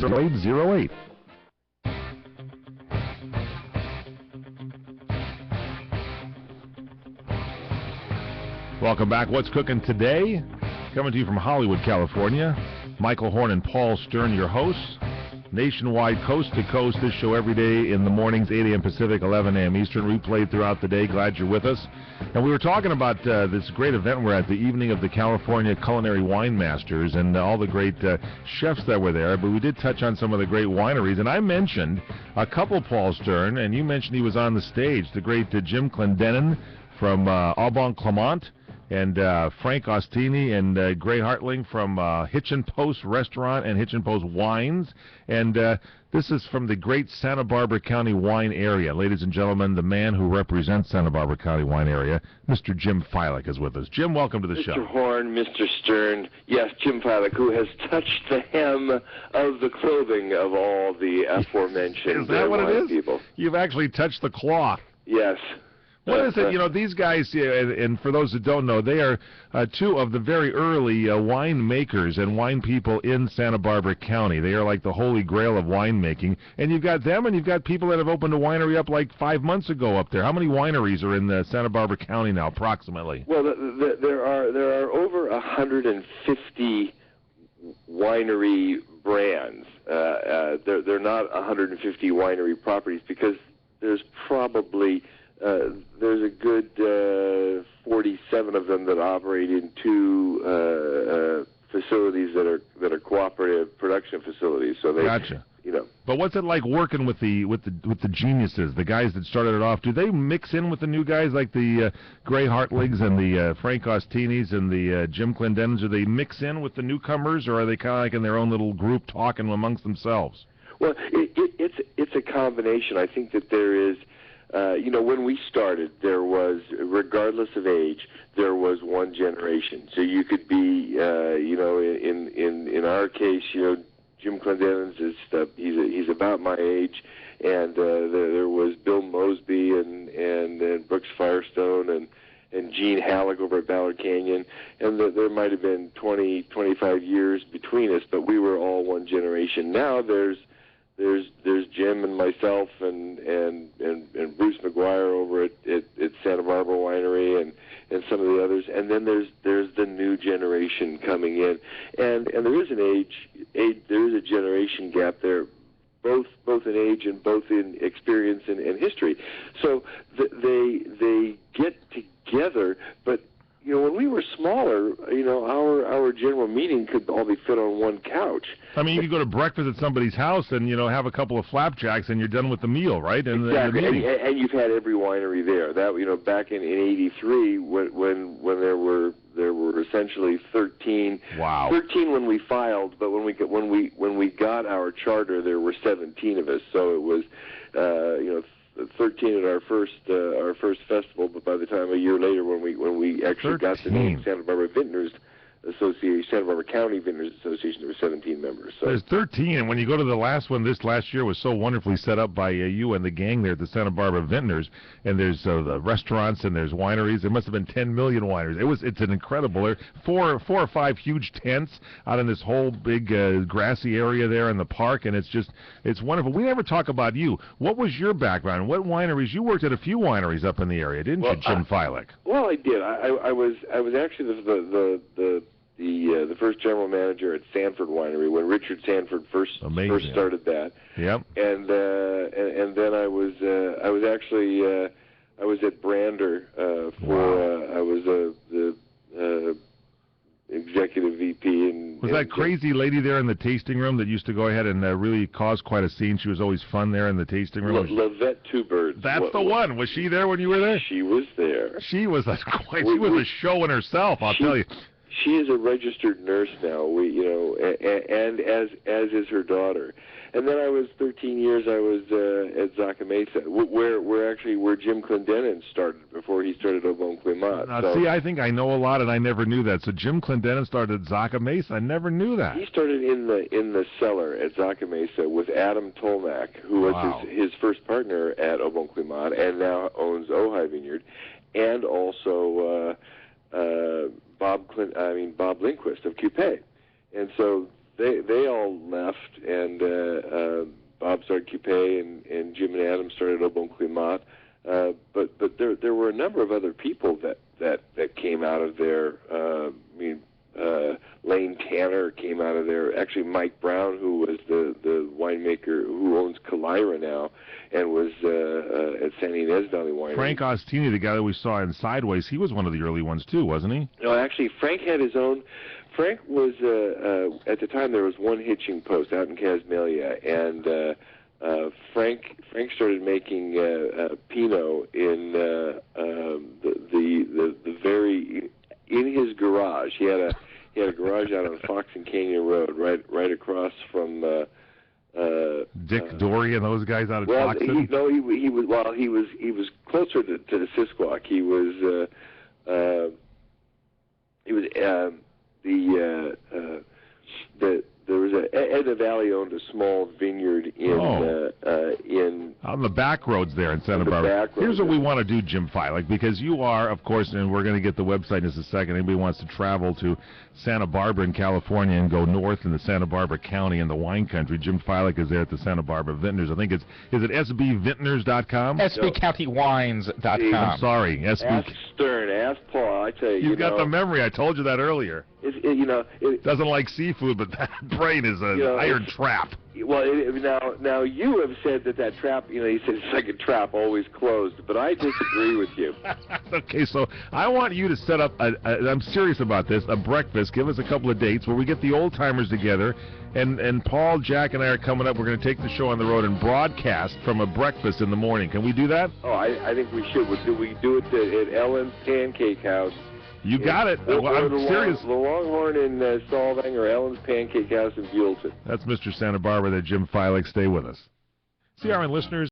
0808. Welcome back. What's cooking today? Coming to you from Hollywood, California. Michael Horn and Paul Stern, your hosts. Nationwide, coast to coast, this show every day in the mornings, 8 a.m. Pacific, 11 a.m. Eastern, replayed throughout the day. Glad you're with us. And we were talking about this great event we're at, the evening of the California Culinary Wine Masters, and all the great chefs that were there. But we did touch on some of the great wineries, and I mentioned a couple, Paul Stern, and you mentioned he was on the stage, the great Jim Clendenin from Au Bon Clement, and Frank Ostini and Gray Hartling from Hitchin Post Restaurant and Hitchin Post Wines. And this is from the great Santa Barbara County wine area. Ladies and gentlemen, the man who represents Santa Barbara County wine area, Mr. Jim Fiolick, is with us. Jim, welcome to the show. Mr. Horn, Mr. Stern, yes, Jim Fiolick, who has touched the hem of the clothing of all the aforementioned is that what it is? People. You've actually touched the cloth. Yes. What is it? You know, these guys, and for those that don't know, they are two of the very early wine makers and wine people in Santa Barbara County. They are like the holy grail of winemaking. And you've got them, and you've got people that have opened a winery up like 5 months ago up there. How many wineries are in Santa Barbara County now, approximately? Well, there are over 150 winery brands. They're not 150 winery properties because there's probably there's a good 47 of them that operate in two facilities that are cooperative production facilities. So they, gotcha. You know. But what's it like working with the geniuses, the guys that started it off? Do they mix in with the new guys like the Gray Hartlings and the Frank Ostinis and the Jim Clendenins? Do they mix in with the newcomers, or are they kind of like in their own little group talking amongst themselves? Well, it's a combination. I think that there is. You know, when we started, there was, regardless of age, there was one generation. So you could be, you know, in our case, you know, Jim Clendenin's is he's about my age, and there was Bill Mosby and Brooks Firestone and Gene Halleck over at Ballard Canyon, and there might have been 20, 25 years between us, but we were all one generation. Now there's Jim and myself and Bruce McGuire over at Santa Barbara Winery and some of the others, and then there's the new generation coming in, and there is there is a generation gap there, both in age and both in experience and history. So they get together, but you know, when we were smaller, you know, our general meeting could all be fit on one couch. I mean, you could go to breakfast at somebody's house and, you know, have a couple of flapjacks and you're done with the meal, right? And exactly. The meeting. And you've had every winery there. That, you know, back in '83 when there were essentially 13. Wow. 13 when we filed, but when we got our charter, there were 17 of us. So it was, you know, 13 at our first festival, but by the time a year later, when we actually 13. Got the name Santa Barbara Vintners Association, Santa Barbara County Vintners Association, there were 17 members. So. There's 13, and when you go to the last one, this last year was so wonderfully set up by you and the gang there at the Santa Barbara Vintners, and there's the restaurants and there's wineries. There must have been 10 million wineries. It's an incredible. There are four or five huge tents out in this whole big grassy area there in the park, and it's wonderful. We never talk about you. What was your background? What wineries? You worked at a few wineries up in the area, didn't you, Jim Fiolick? Well, I did. I was actually the first general manager at Sanford Winery when Richard Sanford first started that. Yep. And then I was actually I was at Brander I was the executive VP. And was that crazy lady there in the tasting room that used to go ahead and really cause quite a scene? She was always fun there in the tasting room. Lavette Two Birds. That's the one. Was she there when you were there? She was there. She was a show in herself, I'll tell you. She is a registered nurse now. And as is her daughter. And then I was 13 years. I was at Zaca Mesa, where Jim Clendenin started before he started Au Bon Clement. See, I think I know a lot, and I never knew that. So Jim Clendenin started at Zaca Mesa. I never knew that. He started in the cellar at Zaca Mesa with Adam Tolmack, who was his first partner at Au Bon Clement, and now owns Ojai Vineyard, and also Bob Lindquist of Coupe. And so they all left, and Saint-Exupéry and Jim and Adam started Au Bon Climat. But there were a number of other people that came out of there. Lane Tanner came out of there. Actually, Mike Brown, who was the winemaker who owns Calira now, and was at San Ynez Valley Winery. Frank Ostini, the guy that we saw in Sideways, he was one of the early ones too, wasn't he? No, actually, Frank had his own. Frank was at the time there was one hitching post out in Casmelia, and Frank started making Pinot in the very in his garage. He had a garage out on Fox and Canyon Road, right across from Dick Dory and those guys out at well, Foxton. He was closer to the Sisquoc. He was there was Edna Valley owned a small vineyard in on the back roads there in Santa Barbara. Here's what we want to do, Jim Fiolick, because you are, of course, and we're going to get the website in just a second. Anybody wants to travel to Santa Barbara in California and go north into Santa Barbara County in the wine country, Jim Fiolick is there at the Santa Barbara Vintners. I think is it sbvintners.com? sbcountywines.com. I'm sorry, Ask Stern, ask Paul. I tell you, you've got the memory. I told you that earlier. It doesn't like seafood, but that brain is an iron trap. Well, now you have said that trap. You said it's like a trap, always closed. But I disagree with you. Okay, so I want you to set up. I'm serious about this. A breakfast. Give us a couple of dates where we get the old timers together, and Paul, Jack, and I are coming up. We're going to take the show on the road and broadcast from a breakfast in the morning. Can we do that? Oh, I think we should. We do it at Ellen's Pancake House. You got it. I'm serious. The Longhorn in Solvang or Ellen's Pancake House in Buellton. That's Mr. Santa Barbara there, Jim Fiolick. Stay with us. CRN listeners.